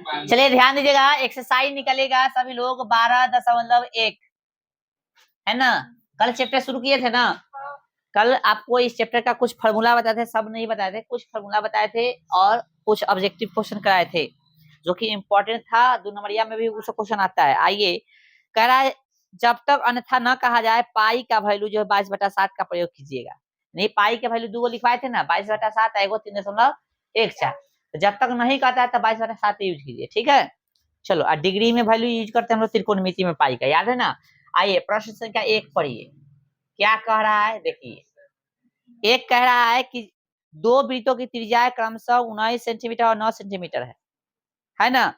चलिए ध्यान दीजिएगा, एक्सरसाइज निकलेगा सभी लोग 12.1 है ना। कल चैप्टर शुरू किए थे ना, कल आपको इस चैप्टर का कुछ फार्मूला बताए थे, सब नहीं बताए थे, कुछ फार्मूला बताए थे और कुछ ऑब्जेक्टिव क्वेश्चन कराए थे जो कि इंपॉर्टेंट था। 2 नंबरिया में भी उसका क्वेश्चन आता है। आइए, कह रहा है जब तक अन्यथा न कहा जाए पाई का वैल्यू जो है 22/7 का प्रयोग कीजिएगा। नहीं, पाई के वैल्यू 2 लिखवाए थे ना, 22/7 आएगा 3.14। तो जब तक नहीं कहता है तो 22/7 यूज कीजिए, ठीक है। चलो, और डिग्री में वैल्यू यूज करते हैं हम लोग त्रिकोणमिति में पाई का, याद है ना। आइए प्रश्न संख्या 1 पढ़िए, क्या कह रहा है देखिए। एक कह रहा है कि 2 वृत्तों की त्रिज्या क्रमशः 19 सेंटीमीटर और 9 सेंटीमीटर है ना।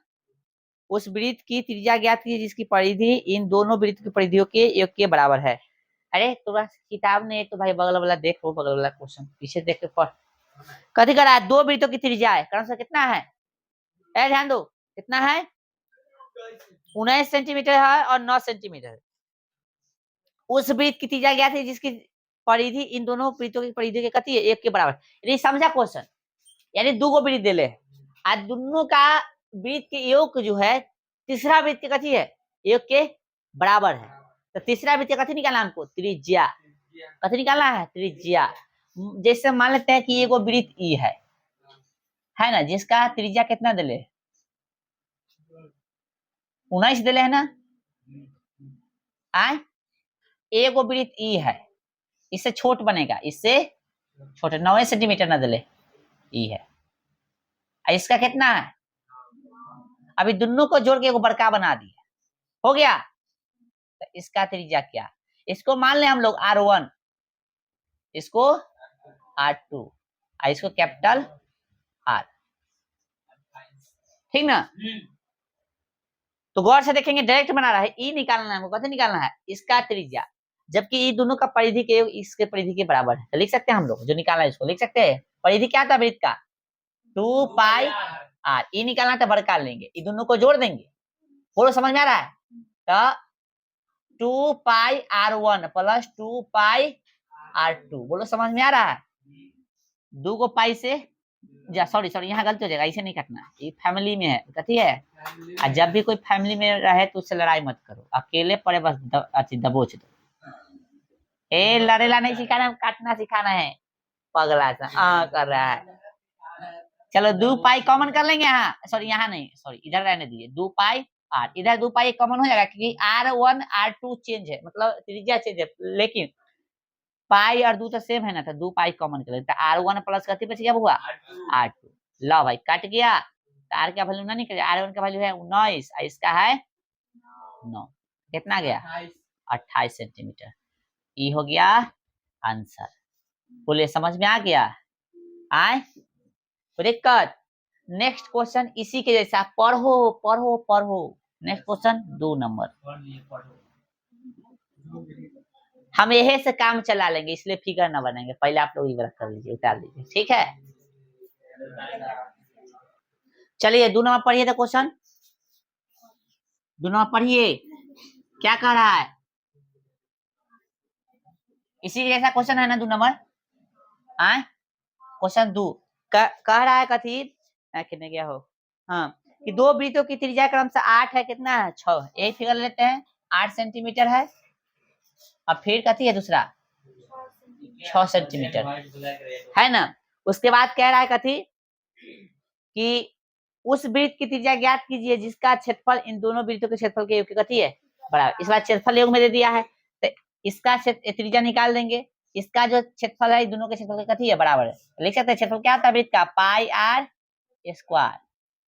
उस वृत्त की त्रिज्या ज्ञात कीजिए जिसकी परिधि इन दोनों वृत्त की परिधियों के योग के बराबर है। अरे थोड़ा किताब ने तो भाई बगल वाला देख लो, बगल वाला क्वेश्चन पीछे देख के पढ़। कथी कर रहा है, 2 वृत्तों की त्रिज्या है क्रमशः कितना है, ध्यान दो, कितना है, 19 सेंटीमीटर है और 9 सेंटीमीटर। उस वृत्त की त्रिज्या ज्ञात है जिसकी परिधि इन दोनों वृत्तों की परिधि के कथी है, 1 के बराबर। यानी समझा क्वेश्चन, यानी 2 गो वृत्त देले और दोनों का वृत्त के योग जो है तीसरा वृत्त कथी है, योग के बराबर है। तो तीसरा वृत्त कथी निकालना हमको, त्रिज्या। कथी निकालना है, त्रिज्या। जैसे मान लेते हैं कि एगो वृत्त ई है ना, जिसका त्रिज्या कितना दिले, 19 दिले है ना। आए, एगो वृत्त ई है, इससे छोट बनेगा, इससे छोटे 9 सेंटीमीटर ना दिले, ई है। इसका कितना है, अभी दोनों को जोड़ के एगो बड़का बना दिया, हो गया। तो इसका त्रिज्या क्या, इसको मान ले हम लोग R1, इसको R2, इसको कैपिटल R, ठीक ना। तो गौर से देखेंगे, डायरेक्ट बना रहा है, ई निकालना है हमको, कैसे निकालना है, इसका त्रिज्या, जबकि ये दोनों का परिधि के इसके परिधि के बराबर है। तो लिख सकते हैं हम लोग, जो निकालना है इसको लिख सकते हैं। परिधि क्या था वृत्त का, 2 पाई R। ई निकालना तो बड़का लेंगे, ये दोनों को जोड़ देंगे, बोलो समझ में आ रहा है। तो 2 पाई R1 प्लस 2 पाई R2, बोलो समझ में आ रहा है। 2 को पाई से सॉरी यहाँ गलती हो जाएगा, इसे नहीं काटना, ये फैमिली में है, कथी है। और जब भी कोई फैमिली में रहे तो उससे लड़ाई मत करो, अकेले पड़े बस दबोच दो। लड़ेला नहीं सिखाना, काटना सिखाना है, पगला सा कर रहा है। चलो 2 पाई कॉमन कर लेंगे, यहाँ सॉरी यहाँ नहीं, सॉरी इधर रहने दीजिए, 2 पाई R, इधर 2 पाई कॉमन हो जाएगा क्योंकि R1 R2 चेंज है, मतलब त्रिज्या चेंज है, लेकिन पाई और 2 तो सेम है ना, तो 2 पाई कॉमन कर लेते, R1 प्लस कथी बच गया हुआ, R2। लो भाई कट गया, तो R का वैल्यू ना निकल, R1 का वैल्यू है 19, इसका है 9, कितना गया 28 सेंटीमीटर। ये हो गया आंसर, बोले समझ में आ गया। आए दिक्कत। नेक्स्ट क्वेश्चन इसी के जैसा, पढ़ो पढ़ो पढ़ो। नेक्स्ट क्वेश्चन 2 नंबर, हम यही से काम चला लेंगे, इसलिए फिगर ना बनेंगे, पहले आप लोग इधर कर लीजिए, उतार लीजिए, ठीक है। चलिए 2 नंबर पढ़िए तो क्वेश्चन, 2 नंबर पढ़िए, क्या कह रहा है, इसी जैसा क्वेश्चन है ना 2 नंबर। आए क्वेश्चन 2 कह रहा है कथी, कितने गया हो, हाँ, कि 2 वृत्तों की त्रिज्या क्रमशः 8 है, कितना है 6, यही फिगर लेते हैं, 8 सेंटीमीटर है, और फिर कथी है दूसरा 6 सेंटीमीटर है ना। उसके बाद कह रहा है कथी कि उस वृत्त की त्रिज्या ज्ञात कीजिए जिसका क्षेत्रफल इन दोनों वृत्तों के क्षेत्रफल के योग की कथी है बराबर। इस बार क्षेत्रफल योग में दे दिया है, तो इसका त्रिज्या निकाल देंगे, इसका जो क्षेत्रफल है दोनों के क्षेत्रफल की कथी है बराबर है। लिख सकते हैं क्षेत्रफल क्या होता है वृत्त का, पाई R स्क्वायर,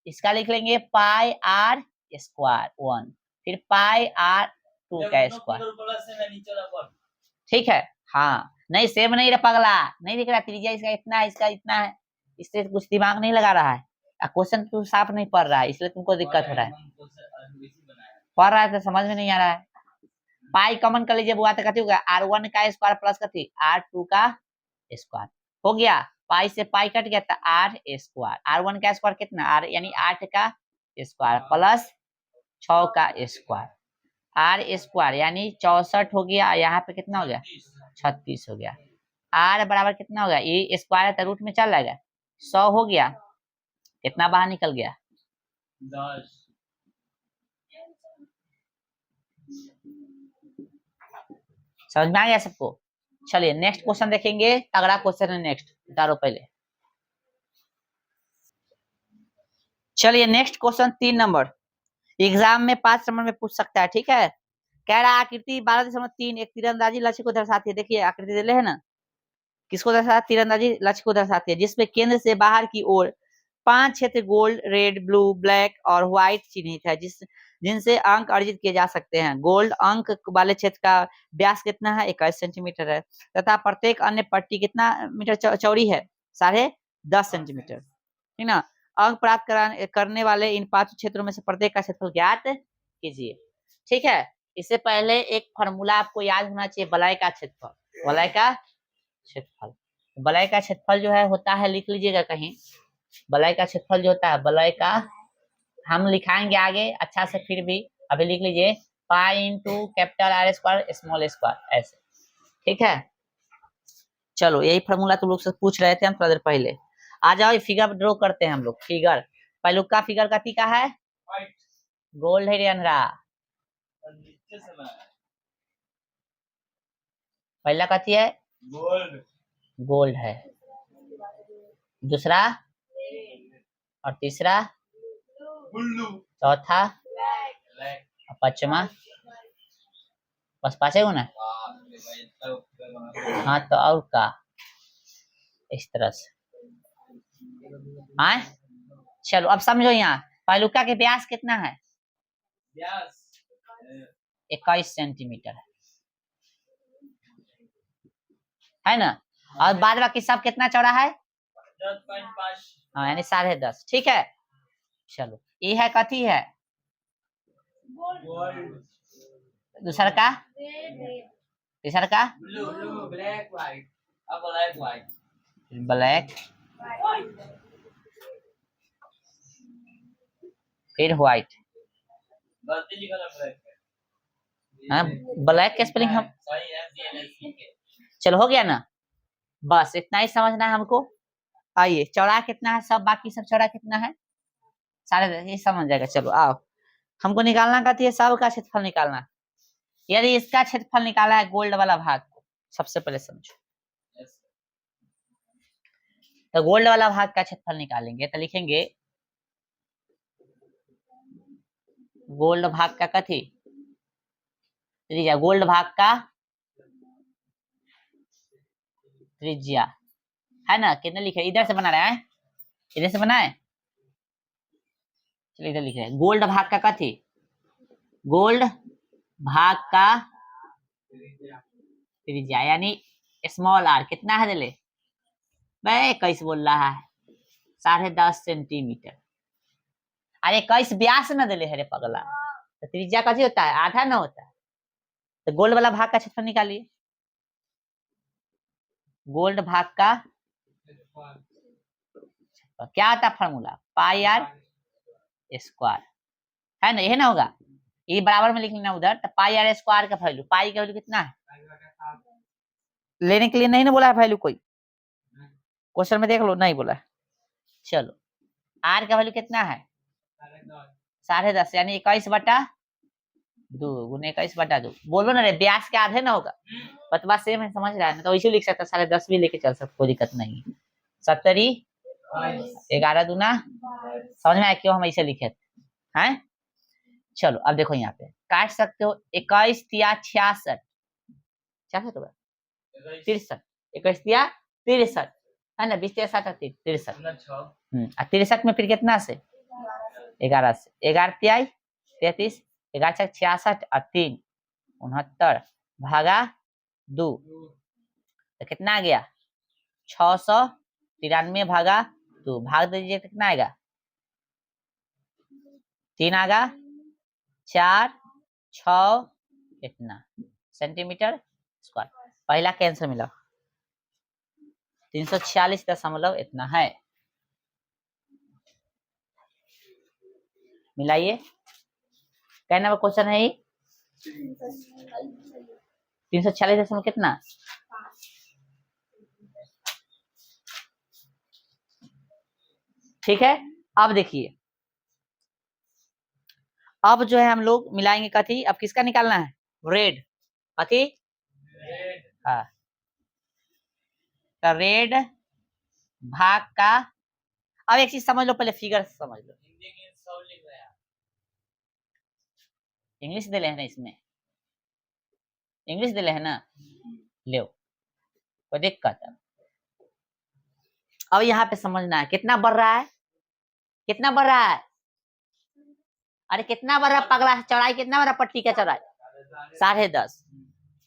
इसका लिख लेंगे पाई R स्क्वायर 1, फिर पाई R2 का स्क्वायर, ठीक है। हाँ नहीं सेम नहीं रहा पगला, नहीं दिख रहा, त्रिज्या इसका इतना है, इसका इतना है, इससे कुछ दिमाग नहीं लगा रहा है, क्वेश्चन तू साफ नहीं पढ़ रहा है, इसलिए तुमको दिक्कत हो रहा है, पढ़ रहा है तो समझ में नहीं आ रहा है। पाई कॉमन कर लीजिए बुआ, तो कथी होगा R1 का स्क्वायर प्लस कथी R2 का स्क्वायर, हो गया, पाई से पाई कट गया था R स्क्वायर, R1 का स्क्वायर कितना R यानी 8 का स्क्वायर प्लस 6 का स्क्वायर, R स्क्वायर यानी 64 हो गया, यहाँ पे कितना हो गया 36 हो गया, R बराबर कितना हो गया, ये स्क्वायर है तो रूट में चल जाएगा 100 हो गया, कितना बाहर निकल गया 10। समझ में आ गया सबको? चलिए नेक्स्ट क्वेश्चन देखेंगे, तगड़ा क्वेश्चन है नेक्स्ट, उतारो पहले। चलिए नेक्स्ट क्वेश्चन 3 नंबर, एग्जाम में 5 नंबर में पूछ सकता है, ठीक है। कह रहा आकृति 12.3 एक तीरंदाजी लक्ष्य को दर्शाती है। देखिए आकृति दे है ना, किसको दर्शाती है? तीरंदाजी लक्ष्य को दर्शाती है, जिसमें केंद्र से बाहर की ओर 5 क्षेत्र गोल्ड, रेड, ब्लू, ब्लैक और व्हाइट चिन्हित है, जिनसे अंक अर्जित किए जा सकते हैं। गोल्ड अंक वाले क्षेत्र का व्यास कितना है? 21 सेंटीमीटर है, तथा प्रत्येक अन्य पट्टी कितना मीटर चौड़ी है? 10.5 सेंटीमीटर, ठीक ना। अंक प्राप्त करने वाले इन 5 क्षेत्रों में से प्रत्येक का क्षेत्रफल ज्ञात कीजिए, ठीक है। इससे पहले एक फॉर्मूला आपको याद होना चाहिए, वलय का क्षेत्रफल। वलय का क्षेत्रफल, वलय का क्षेत्रफल जो है होता है, लिख लीजिएगा कहीं, वलय का क्षेत्रफल जो होता है, वलय का हम लिखाएंगे आगे अच्छा से, फिर भी अभी लिख लीजिए, पाई into capital are square small square, ऐसे, ठीक है। चलो यही फॉर्मूला तुम लोग से पूछ रहे थे हम थोड़ा देर पहले। आ जाओ फिगर ड्रॉ करते हैं हम लोग। फिगर पहलू का फिगर कथी का है? गोल्ड है रे अनरा, पहला कथी है? गोल्ड। गोल्ड है, दूसरा और तीसरा ब्लू, चौथा ब्लैक, और पांचवा, बस 5 है ना? हाँ तो और का, इस तरह से। हाँ चलो अब समझो, यहाँ पहलुका के व्यास कितना है? व्यास 21 सेंटीमीटर है ना। और बाद बाकी सब कितना चौड़ा है? 10.5। हाँ यानी 10.5, ठीक है। चलो ये है कथी है? गोल्ड। दूसरा का, तीसरा का ब्लू, ब्लैक, व्हाइट, अब ब्लैक, व्हाइट, ब्लैक, फिर व्हाइट। गलती लिखा था ब्लैक। हाँ ब्लैक का स्पेलिंग हम, सही है, BLSC के। चलो हो गया ना, बस इतना ही समझना है हमको। आइए चौड़ा कितना है, सब बाकी सब चौड़ा कितना है? 10.5, ये समझ जाएगा। चलो आओ, हमको निकालना कहती है सब का क्षेत्रफल निकालना। यदि इसका क्षेत्रफल निकाला है गोल्ड वाला भाग को, सबसे पहले समझो, तो गोल्ड वाला भाग का क्षेत्रफल निकालेंगे तो लिखेंगे गोल्ड भाग का कथी त्रिज्या, गोल्ड भाग का त्रिज्या है ना। कितने लिखे? इधर से बना रहा है, इधर से बनाए, चलिए इधर लिख रहे हैं गोल्ड भाग का कथी, गोल्ड भाग का त्रिज्या यानी स्मॉल आर कितना है? दिले भाई 21 बोल रहा है, 10.5 सेंटीमीटर। अरे 21 व्यास न दिले है रे पगला, तो त्रिज्या कथी होता है? आधा ना होता है। तो गोल्ड वाला भाग का क्षेत्रफल निकालिए, गोल्ड भाग का क्या आता है फॉर्मूला? पाई आर स्क्वायर है ना, यही ना होगा। ये बराबर में लिख लेना उधर, तो पाई आर स्क्वायर का वैल्यू, पाई का वैल्यू कितना है? लेने के लिए नहीं ना बोला है वैल्यू, कोई क्वेश्चन में देख लो, नहीं बोला है। चलो आर का वैल्यू कितना है? 10.5 यानी 21/2 गुने 21/2। बोलो ना रे, व्यास के आधे ना होगा, बतवा सेम है, समझ रहा है ना। तो इसी लिख सकता, 10.5 भी लेके चल सकते, कोई दिक्कत नहीं। 70 11 दूना, समझ में आया क्यों हम ऐसे लिखे थे हैं? चलो अब देखो यहाँ पे काट सकते हो, 21 या 66, 66 होगा 63, 21 या 63 है ना, 20 63 63 में फिर कितना से? 11 से, 11 तिहाई 33, 11 छक 66 और 3 69 भागा 2, तो कितना आ गया? 693 भागा 2, भाग दीजिए कितना आएगा? 3 आगा 4 6 इतना सेंटीमीटर स्क्वायर। पहला कैंसर मिला, 346 इतना है। मिलाइए, कहना वो क्वेश्चन है 346 कितना? ठीक है। अब देखिए अब जो है हम लोग मिलाएंगे कथी, अब किसका निकालना है, रेड, कथी, रेड हाँ, तो रेड भाग का, अब एक चीज समझ लो, पहले फिगर समझ लो, हिंदी की 100 लिख रहे हैं आप। इंग्लिश दे है ना, इसमें इंग्लिश दे है ना, ले कोई दिक्कत है। अब यहाँ पे समझना है कितना बढ़ रहा है, कितना बढ़ रहा है, अरे कितना बढ़ रहा है पगला, चौड़ाई कितना बढ़ रहा है, पट्टी का चौड़ाई 10.5।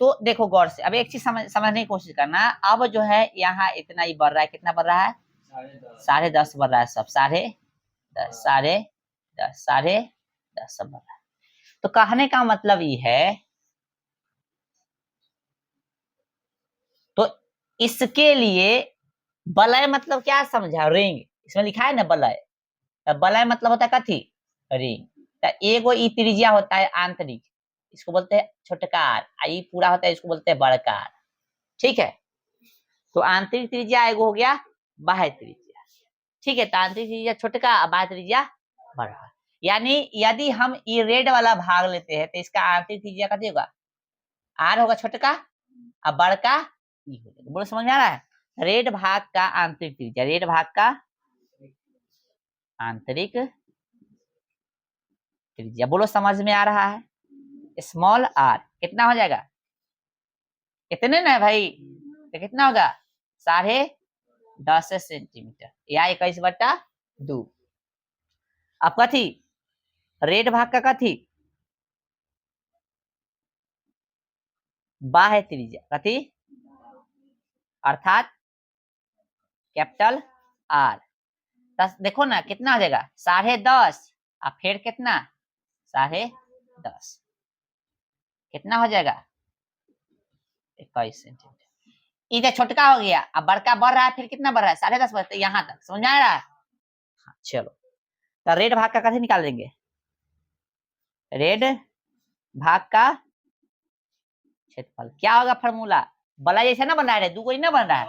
तो देखो गौर से, अब एक चीज समझने की कोशिश करना, अब जो है यहाँ इतना ही बढ़ रहा है, कितना बढ़ रहा है, 10.5 बढ़ रहा है, सब 10.5 10.5 सब बढ़ रहा है। तो कहने का मतलब ये है, तो इसके लिए बलय मतलब क्या समझा, रिंग, इसमें लिखा है ना बलय, बलय मतलब होता है कथी, रिंग। तो एगो ई त्रिज्या होता है आंतरिक, इसको बोलते हैं छोटकार, आई पूरा होता है इसको बोलते हैं बड़कार, ठीक है। तो आंतरिक त्रिज्या एगो हो गया, बाह्य त्रिज्या, ठीक है। तो आंतरिक त्रिज्या छोटका, बाह्य त्रिज्या बड़ा, यानी यदि हम ये रेड वाला भाग लेते हैं तो इसका आंतरिक त्रिज्या कथी होगा, आर होगा छोटका, और बड़का ई होगा। बोलो समझ में आ रहा है, रेड भाग का आंतरिक त्रिज्या, रेड भाग का आंतरिक त्रिज्या, बोलो समझ में आ रहा है, स्मॉल आर कितना हो जाएगा, कितने ना भाई, तो कितना होगा 10.5 सेंटीमीटर या 21/2। अब कथी, रेड भाग का कथी, बाह्य त्रिज्या, कथी, अर्थात कैपिटल आर। देखो ना कितना हो जाएगा 10.5, और फिर कितना 10.5, कितना हो जाएगा 21 सेंटीमीटर। इधर छोटका हो गया, अब बड़का बढ़ रहा है, फिर कितना बढ़ रहा है 10.5 बढ़ता है, यहाँ तक समझ में आ रहा है। हाँ, चलो, तो रेड भाग का कैसे निकाल देंगे, रेड भाग का क्षेत्रफल क्या होगा, फॉर्मूला बला जैसा ना बना रहे, दो कोई ना बन रहा है,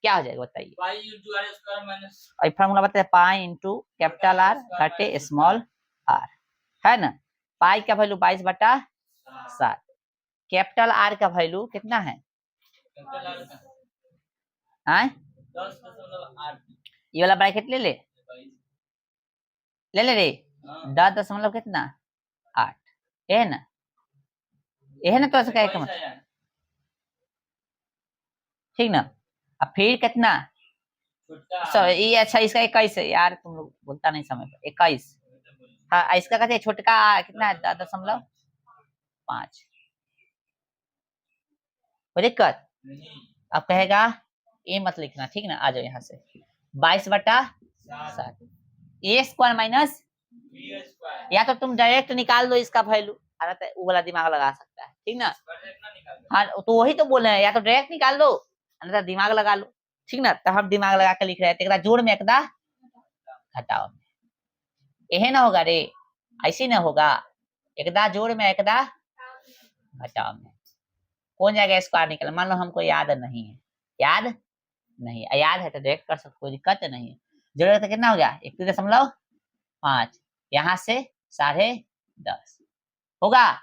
क्या हो जाएगा बताइए, pi into R square minus, और फॉर्मूला बताए पाई इंटू कैपिटल आर घटे स्मॉल आर, है ना। पाई का वैल्यू 22/7, कैपिटल आर का वैल्यू कितना है, कैपिटल आर का आए 10.8, ये वाला ब्रैकेट ले ले, ले ले रे, 10 दशमलव कितना 8, ये है ना, ये है ना, तो ऐसा क्या का मतलब, ठीक ना। अब फिर कितना, ये अच्छा, इसका 21 है यार, तुम लोग बोलता नहीं समय पर, 21, हाँ इसका कहते हैं छोटका कितना है 10.5, कोई दिक्कत। अब कहेगा ये मत लिखना, ठीक ना, आ जाओ यहाँ से 22/7, ए स्क्वायर माइनस, या तो तुम डायरेक्ट निकाल दो इसका वैल्यू, वो वाला दिमाग लगा सकता है, ठीक ना। हाँ तो वही तो बोले हैं, या तो डायरेक्ट निकाल दो, अन्यथा दिमाग लगा लो, ठीक ना। तो हम दिमाग लगा के लिख रहे हैं, जोड़ में एकदा घटाओ में, यही ना होगा रे, ऐसे ना होगा, एकदा जोड़ में एकदा घटाओ में, कौन जाएगा स्क्वायर निकल, मान लो हमको याद नहीं है, याद नहीं, याद है तो डायरेक्ट कर सकते, कोई दिक्कत नहीं है। जरूरत है कितना हो गया 31.5, यहाँ से 10.5 होगा,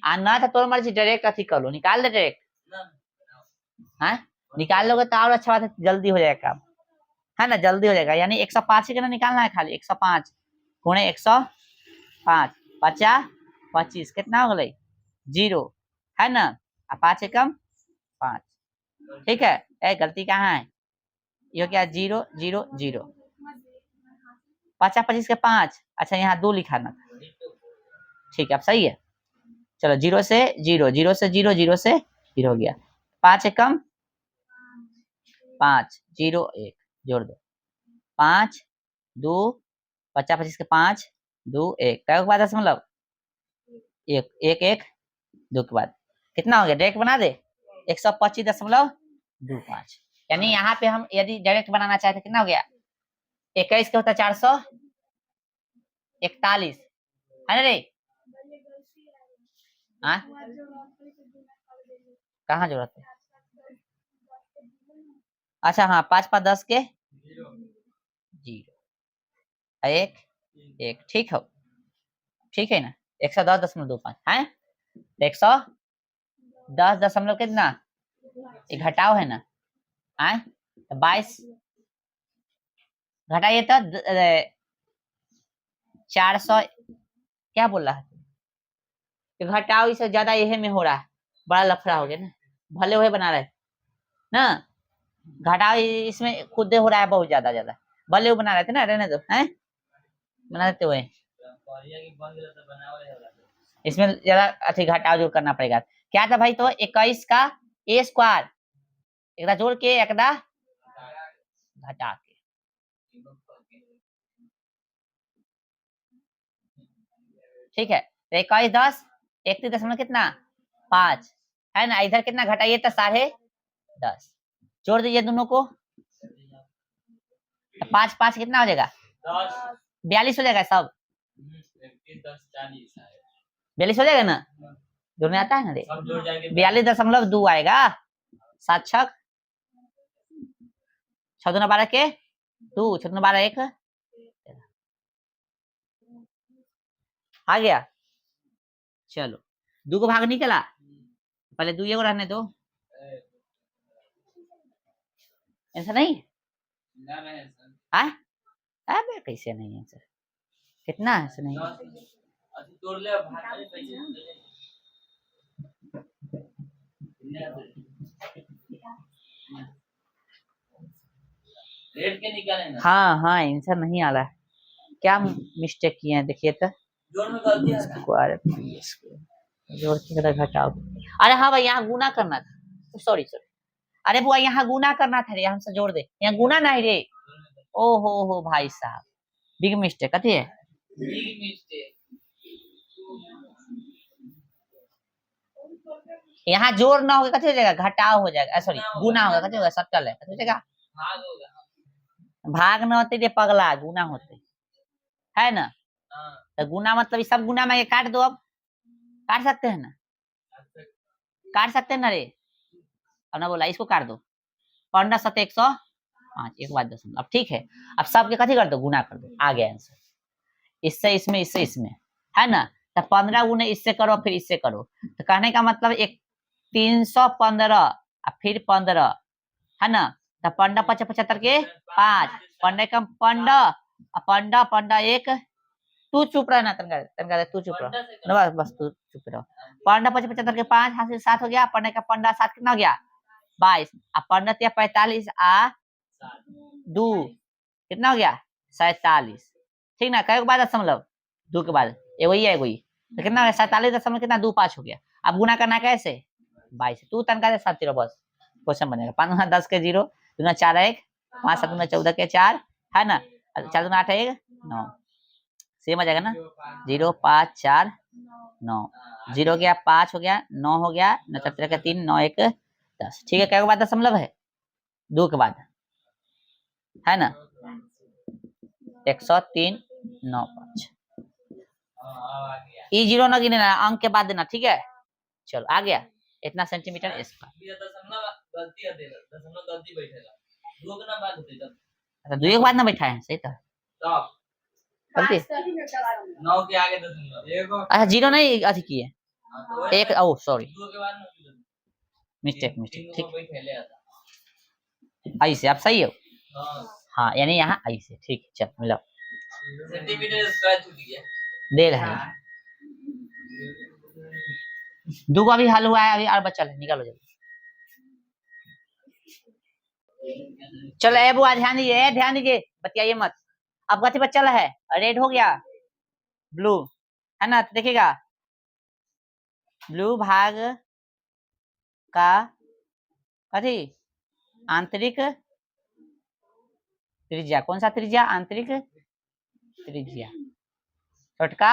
ना तो तुम्हारी मर्जी, डायरेक्ट अथी कर लो, निकाल दे डायरेक्ट, हाँ निकाल लोगे तो और अच्छा बात है, जल्दी हो जाएगा काम, है ना, जल्दी हो जाएगा। यानी 105 ही कितना निकालना है, खाली 105 गुणे 105, 50 25 कितना हो गई 0, है ना, 5 एकम 5, ठीक है। ए गलती कहाँ है, ये क्या 0 0 0, 50 25 के 5, अच्छा यहाँ 2 लिखाना था, ठीक है अब सही है। चलो 0 से 0 0 से 0 0 से 0 हो गया, 5 एकम 5 0 1 जोड़ दो, 5 2 50 25 के 5 2 1 क्या के बाद दशमलव 1 1 1 2 के बाद कितना हो गया, डायरेक्ट बना दे 125.25, यानी यहाँ पे हम यदि डायरेक्ट बनाना चाहते कितना हो गया 21 के होता 441, है ना रे, हाँ कहाँ जरूरत है, अच्छा हाँ 5 5 10 के 0 1 1 ठीक हो, ठीक है ना, 110.25 है, 110 दशमलव कितना, ये घटाओ है ना, है 22 घटाइए तो 400, क्या बोल रहा है, घटाओ इससे ज्यादा यही में हो रहा है, बड़ा लफड़ा हो गया ना, भले हुए बना रहे ना, घटाओ इसमें खुद हो रहा है बहुत ज्यादा ज्यादा, भले वो बना रहे थे ना, रहने दो है, बना देते हुए इसमें ज्यादा अच्छी घटाव जोड़ करना पड़ेगा। क्या था भाई, तो 21 का ए स्क्वायर एकदा जोड़ के एकदा घटा के, ठीक है, तो 21 10 31 दशमलव कितना 5 है ना, इधर कितना घटाइए तो 10.5 जोड़ दीजिए दोनों को, तो 5 5 कितना हो जाएगा 42 हो जाएगा सब, 42 हो जाएगा ना, जोड़ने आता है ना रे, 42.2 आएगा, 7 छक 6 दूना 12 के 2 6 दूना 12 1 आ गया। चलो 2 को भाग निकला, पहले 2 को रहने दो, ऐसा नहीं अबे कैसे नहीं है सर, कितना है सर, नहीं रेट के निकाले ना, हाँ हाँ आंसर नहीं आ रहा है, क्या मिस्टेक किए हैं देखिए तो, जोड़ में गलती है जोड़ के घटाओ, अरे हाँ भाई यहाँ गुना करना था, सॉरी सॉरी, अरे बुआ यहाँ गुना करना था रे, हमसे जोड़ दे, यहाँ गुना नहीं रे, ओ हो भाई साहब, बिग मिस्टेक कथी है, बिग मिस्टेक, यहाँ जोड़ ना होगा कथी हो जाएगा, घटाव हो जाएगा, सॉरी गुना होगा, कथी होगा, सटल है, कथी हो जाएगा, भाग होगा, भाग न होते रे पगला, गुना होते है ना, हाँ तो गुना मतलब इस सब गुना में ये काट दो, अब काट सकते हैं ना, काट सकते हैं ना रे, अब ना बोला इसको काट दो, 15 7 105 एक बात 10, अब ठीक है, अब सबके कथी कर दो, गुना कर दो, आ गया आंसर, इससे इसमें है ना, तो 15 गुने इससे करो फिर इससे करो, तो कहने का मतलब एक 315 फिर 15 है ना, तो 15 5 75 के 5 15 कम 15 15 15 एक, तू चुप रहना, तनका तनका तू चुप रह, बस बस तू चुप रहो, 15 5 75 के 5 हासिल 7 हो गया, 15 का 15 7 कितना हो गया 22, अब 15 या 45 आ 2 कितना हो गया 47, ठीक ना, कई बाद दशमलव 2 के बाद एगो ही है, एगो ही, तो कितना हो गया 47 दशमलव कितना 25 हो गया, अब गुना करना कैसे 22, तू तनका से 7 बस क्वेश्चन बनेगा, 5 10 के 0 दूना 4 1 5 7 14 के 4 है ना, 4 दूना 8 1 9, सेम आ जाएगा ना, 0 5 4 9, 0 हो गया 5 हो गया 9 हो गया 9 7 का 3 9 1 10, ठीक है, क्या के बाद दशमलव है 2 के बाद है ना, 103.95, ई जीरो न गिने ना, अंक के बाद देना, ठीक है, चलो आ गया इतना सेंटीमीटर स्क्वायर, दशमलव गलती है, दशमलव गलती बैठेगा, 2 के ना बाद होते तब, अच्छा 2 के बाद ना बैठा है, सही था तब गलती, 9 के आगे दशमलव, अच्छा जीरो नहीं अथी किए, एक ओ सॉरी 2 के बाद ना मिस्टेक ठीक, बैठे आता, ऐसे आप सही हो, हाँ हाँ यानी यहाँ ऐसे, ठीक है, चल मिलो सेंटीमीटर स्क्वायर छूट गया, दे रहे हैं, 2 का भी हल हुआ है, अभी और बचा है, निकालो जल्दी, चलो ए बुआ ध्यान दीजिए बतियाइए मत, अब कथी बच्चा है, रेड हो गया ब्लू है ना, तो देखिएगा ब्लू भाग का कथी आंतरिक त्रिज्या, कौन सा त्रिज्या, आंतरिक त्रिज्या, छोटका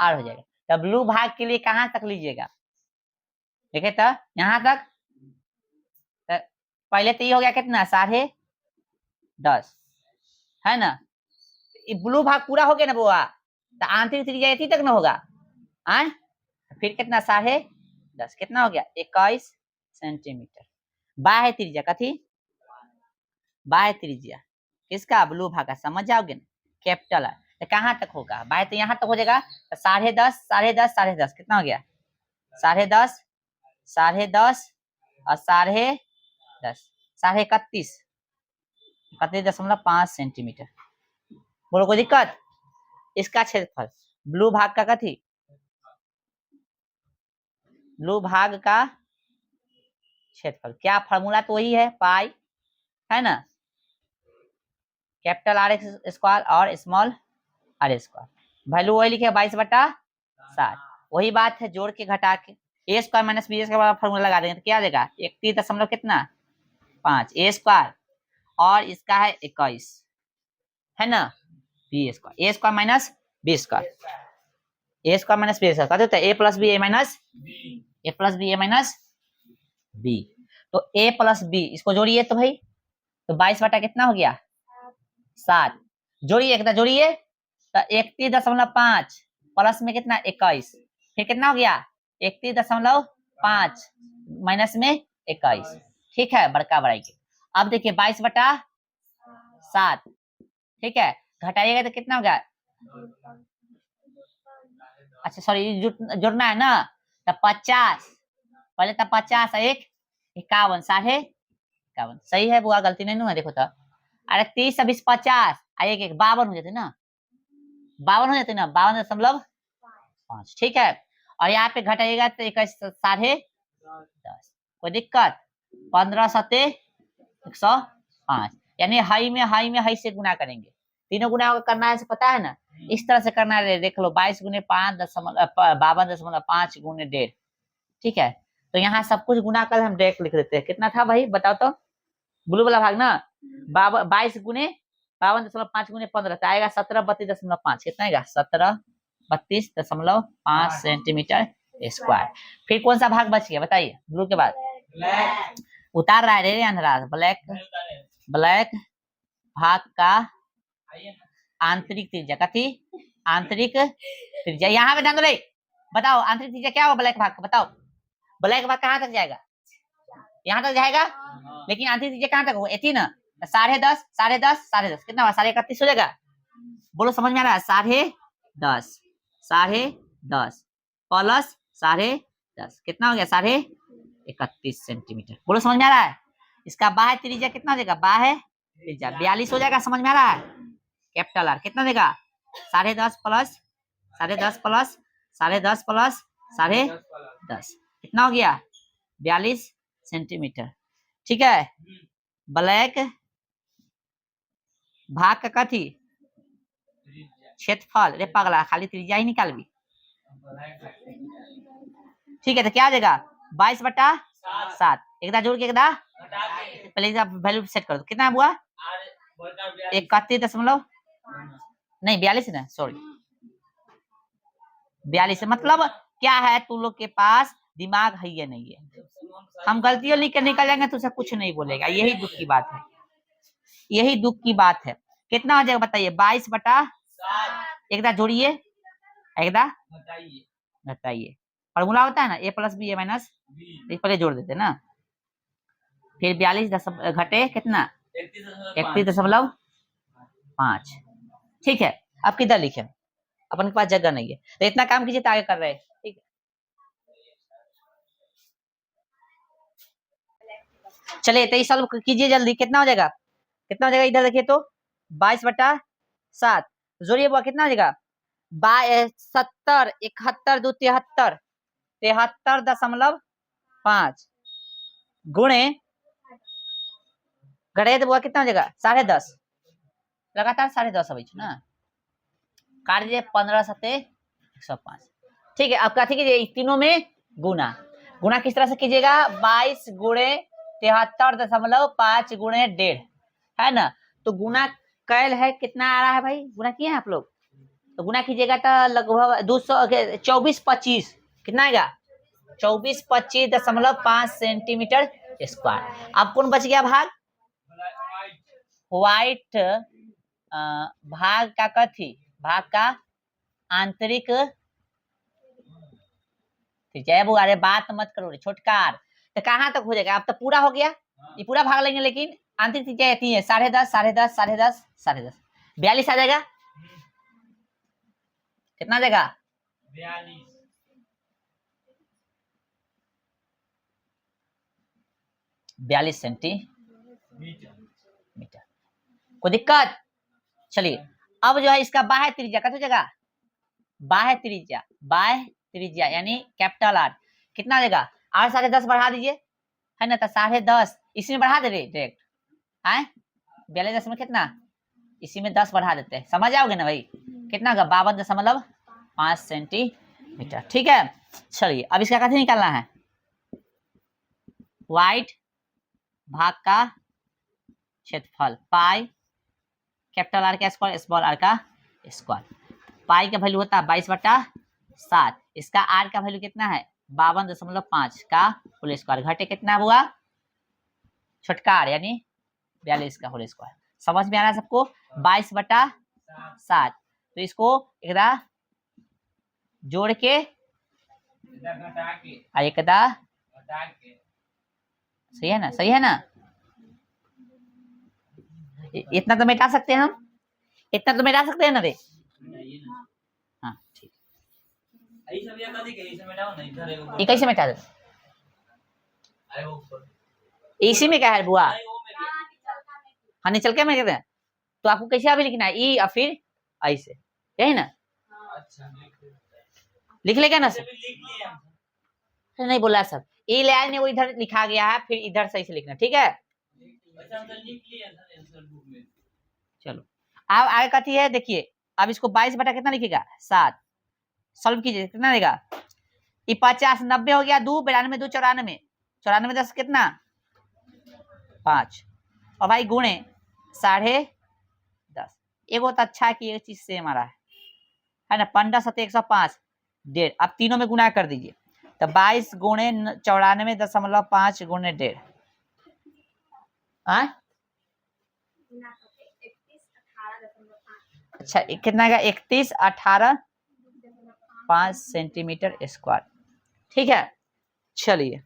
आर हो जाएगा, तो ब्लू भाग के लिए कहां तक लीजिएगा, देखे तो यहाँ तक, तो पहले तो ये हो गया कितना 10.5 है ना, ब्लू भाग पूरा हो गया ना बुआ, तो आंतरिक त्रिज्या इतनी तक ना होगा, फिर कितना 10.5 कितना हो गया 21 सेंटीमीटर, बाह्य त्रिज्या कथी, बाह्य त्रिज्या किसका, ब्लू भाग का, समझ जाओगे ना, कैपिटल है, तो कहाँ तक होगा बाय, तो यहाँ तक हो जाएगा। तो 10.5 10.5 10.5 कितना हो गया 10.5 10.5 और 10.5 31.5 31.5 सेंटीमीटर। बोलो कोई दिक्कत। इसका क्षेत्रफल ब्लू भाग का कथी, ब्लू भाग का क्षेत्रफल क्या, फॉर्मूला तो वही है पाई, है ना, कैपिटल आर एक्स स्क्वायर और स्मॉल आर स्क्वायर, वैल्यू वही लिखे 22/7। वही बात है, जोड़ के घटा के a square minus b square formula लगा देंगे तो क्या देगा 31 कितना 5 ए स्क्वायर और इसका है 21, है ना, बी स्क्वायर, ए स्क्वायर माइनस बी स्क्वायर, ए स्क्वायर माइनस बी स्क्वायर कहते हैं ए प्लस बी ए माइनस ए प्लस बी ए माइनस बी। तो ए प्लस बी इसको जोड़िए तो भाई, तो 22 कितना हो गया 7, जोड़िए कितना जोड़िए तो 31.5 प्लस में कितना 21, फिर कितना हो गया 31.5 माइनस में 21, ठीक है, बड़का बड़ाई के। अब देखिए 22/7, ठीक है, घटाइएगा तो कितना होगा, अच्छा सॉरी जोड़ना है ना, तो 50 पहले तो 50 1 51 51 सही है बुआ, गलती नहीं है देखो तो। अरे 30 20 50 एक 52 हो जाते ना, 52 हो जाते ना 52.5, ठीक है। और यहाँ पे घटाइएगा तो 10.5 कोई दिक्कत, 15 7 105, यानी हाई में हाई से गुना करेंगे, तीनों गुना करना है पता है ना, इस तरह से करना है, देख लो 22 गुने 5 गुने 1.5, ठीक है। तो यहाँ सब कुछ गुना कर हम डायरेक्ट लिख देते हैं, कितना था भाई बताओ तो, ब्लू वाला भाग ना 22 गुने 52.5 गुने 15 तो आएगा 1732.5, कितना आएगा 1732.5 सेंटीमीटर स्क्वायर। फिर कौन सा भाग बच गया बताइए, ब्लू के बाद उतार रहा है रे अंधेरा, ब्लैक भाग का आंतरिक त्रिज्या, कथी आंतरिक त्रिज्या, यहाँ पे ध्यान दो, बताओ आंतरिक त्रिज्या क्या होगा ब्लैक भाग का, बताओ ब्लैक भाग कहाँ तक जाएगा, यहाँ तक जाएगा, लेकिन आंतरिक त्रिज्या कहाँ तक होगा 18 ना, 10.5 कितना हुआ 31.5 हो जाएगा, बोलो समझ में आ रहा है, 10.5 प्लस 10.5 कितना हो गया 31 सेंटीमीटर, बोलो समझ में आ रहा है। इसका बाह्य त्रिज्या कितना हो जाएगा, बाह्य त्रिज्या 42 हो जाएगा, समझ में आ रहा है, कैपिटल आर कितना देगा 10.5 प्लस 10.5 प्लस 10.5 प्लस 10.5 कितना हो गया 42 सेंटीमीटर, ठीक है। ब्लैक भाग का कथी क्षेत्रफल, रे पगला खाली त्रिज्या ही निकाल भी, ठीक है, तो क्या आ जाएगा 22/7, एकदा जोड़ के एकदा पहले वैल्यू सेट कर दो, कितना हुआ 31 नहीं 42 ना, सॉरी 42, मतलब क्या है तुम लोग के पास दिमाग है या नहीं है, हम गलतियों लिख के निकल जाएंगे तो उसे कुछ नहीं बोलेगा, यही दुख की बात है, यही दुख की बात है। कितना हो जाएगा बताइए 22/7, एकदा जोड़िए एकदा घटाइए, फॉर्मूला होता है ना ए प्लस बी ए माइनस, पहले जोड़ देते ना, फिर 42 घटे कितना 31.5, ठीक है। अब किधर लिखे, अपन के पास जगह नहीं है, तो इतना काम कीजिए तो आगे कर रहे हैं, ठीक है। चलिए तो सॉल्व कीजिए जल्दी, कितना हो जाएगा इधर देखिए तो 22/7 जोड़िए बुआ कितना हो जाएगा 70 71 2 73 73.5 गुणे घटे तो बुआ कितना हो जाएगा 10.5, लगातार 10.5 अभी ना, काट दीजिए 15 7 105, ठीक है। अब कथी कीजिए तीनों में गुना किस तरह से कीजिएगा 22 गुणे 73.5 गुणे 1.5, है ना, तो गुना कैल है कितना आ रहा है भाई, गुना किए हैं आप लोग, तो गुना कीजिएगा तो लगभग 2425 कितना आएगा 2425.5 सेंटीमीटर स्क्वायर। अब कौन बच गया भाग, व्हाइट भाग का कथी, भाग का आंतरिक त्रिज्या, अरे बात मत करो रे छोटकार, तो कहाँ तक हो जाएगा, अब तो पूरा हो गया, ये पूरा भाग लेंगे, लेकिन आंतरिक त्रिज्या इतनी है 10.5 10.5 10.5 10.5 42 आ जाएगा, कितना देगा 42 42 सेंटीमीटर। मीटर। कोई दिक्कत? चलिए अब जो है इसका बाह्य त्रिज्या कत हो जाएगा, बाह्य त्रिज्या यानी कैपिटल आर कितना देगा, 8 साढ़े 10 बढ़ा दीजिए, है ना, तो 10.5 इसी में बढ़ा दे रहे डायरेक्ट, है 42 में कितना, इसी में 10 बढ़ा देते हैं, समझ आओगे ना भाई, कितना होगा 52.5 सेंटीमीटर। ठीक है, चलिए अब इसका कैसे निकालना है, वाइड भाग का क्षेत्रफल पाई कैपिटल आर का स्क्वायर स्मॉल आर का स्क्वायर, पाई का वैल्यू होता है 22/7, इसका आर का वैल्यू कितना है 52.5 का होल स्क्वायर, घटे कितना हुआ छोटका आर यानी 42 का होल स्क्वायर। समझ में आ रहा है सबको, 22/7, तो इसको एकदा जोड़ के घटा के एकदा, घटा के सही है ना, सही है ना, इतना तो मिटा सकते हैं हम, इतना तो मिटा सकते हैं ना रे, हाँ ठीक, आई सब या कदी के इसे मिटाओ नहीं इधर एगो ये कैसे मिटा दे, आए वो ऊपर इसी में क्या है बुआ, आए वो में गया। हाँ निचल के में कहते हैं, तो आपको कैसे अभी लिखना है ई या फिर आई से, यही ना, अच्छा लिख लेगा ना ऐसे सर, भी लिख लिए हम। अरे नहीं बोला सर, ई ले आए ने वो इधर लिखा गया है, फिर इधर सही से लिखना, ठीक है। अच्छा हम तो लिख लिए सर आंसर बुक में। चलो अब आगे कथी है देखिए, अब इसको 22 बटा कितना लिखेगा 7, सॉल्व कीजिए कितना देगा, ये 50 90 हो गया, 2 92 2 94, 94 10 कितना 5, और भाई गुणे 10.5, एक बहुत अच्छा है कि ये चीज सेम आ रहा है ना, 15 7 105 1.5, अब तीनों में गुना कर दीजिए, तो 22 गुणे 94.5 गुणे 1.5, हाँ अच्छा कितना का 31.18.5 सेंटीमीटर स्क्वायर, ठीक है। चलिए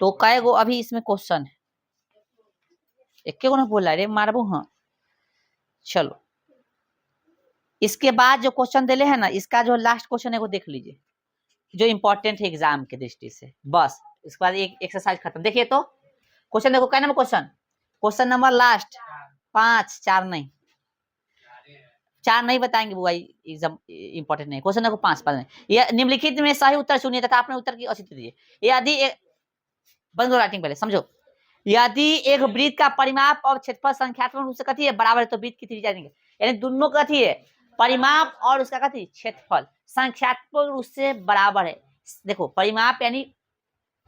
तो कै गो अभी इसमें क्वेश्चन है, एक को ना बोला रे मारबू, हाँ चलो इसके बाद जो क्वेश्चन दिले है ना, इसका जो लास्ट क्वेश्चन है वो देख लीजिए, जो इंपॉर्टेंट है एग्जाम के दृष्टि से, बस इसके बाद एक एक्सरसाइज खत्म। देखिए तो क्वेश्चन देखो, क्या number question, question number last 5, 4 नहीं, 4 नहीं बताएंगे बुआ, एग्जाम इंपॉर्टेंट नहीं, क्वेश्चन देखो 5 नहीं, यह निम्नलिखित में सही उत्तर चुनिए तथा अपने उत्तर की औचित्य दीजिए। यदि बंद करो राइटिंग पहले समझो, यदि एक वृत्त का परिमाप और क्षेत्रफल संख्यात्मक रूप से कथी है बराबर है, तो वृत्त की त्रिज्या देंगे, यानी दोनों कथी है परिमाप और उसका कथी क्षेत्रफल संख्यात्मक रूप से बराबर है। देखो परिमाप यानी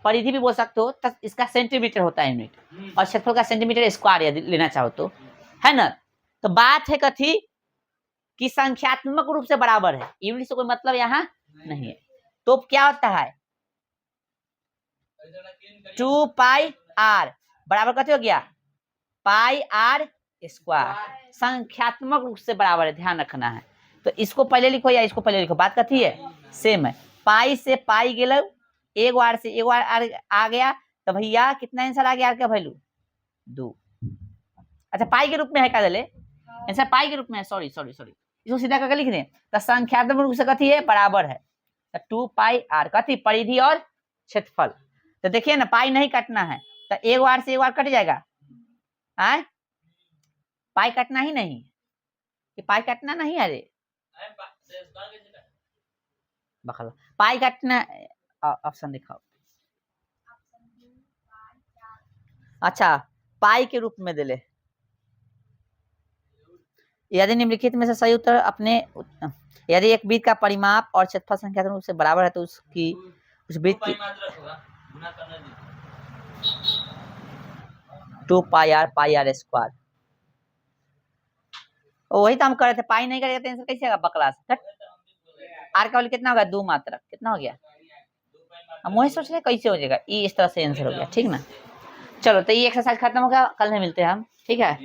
परिधि भी बोल सकते हो, तो इसका सेंटीमीटर होता है यूनिट, और क्षेत्रफल का सेंटीमीटर स्क्वायर यदि लेना चाहो तो, है ना। तो बात है कथी कि संख्यात्मक रूप से बराबर है, यूनिट से कोई मतलब यहाँ नहीं है, तो क्या होता है 2 पाई आर बराबर कथी हो गया पाई आर स्क्वायर, संख्यात्मक रूप से बराबर है, ध्यान रखना है। तो इसको पहले लिखो या इसको पहले लिखो, बात कथी है सेम है, पाई से पाई गेलो, एक बार से एक बार आ गया, तो भैया कितना आंसर आ गया आर का वैल्यू 2, अच्छा पाई के रूप में है क्या दिले, आंसर पाई के रूप में है, सॉरी सॉरी सॉरी, इसको सीधा करके लिख दें, तो संख्यात्मक रूप से कथी है बराबर है, तो 2 पाई आर कथी परिधि और क्षेत्रफल। तो देखिए ना पाई नहीं काटना है, तो एक बार से एक बार कट जाएगा, आए पाई काटना ही नहीं, ये पाई काटना नहीं है रे बखला, पाई काटना ऑप्शन दिखाओ, अच्छा पाई के रूप में दिले, यदि निम्नलिखित में से सही उत्तर अपने, यदि एक वृत्त का परिमाप और क्षेत्रफल संख्यात्मक रूप से बराबर है, तो उसकी उस वृत्त की 2 पाई आर स्क्वायर, वही तो हम कर रहे थे, पाई नहीं करेगा तो आंसर कैसे आएगा बकला से, आर का वैल्यू कितना होगा 2 मात्रक, कितना हो गया, हम वही सोच रहे कैसे हो जाएगा, ये इस तरह से आंसर हो गया, ठीक ना। चलो तो ये एक्सरसाइज खत्म हो गया, कल नहीं मिलते हैं हम, ठीक है।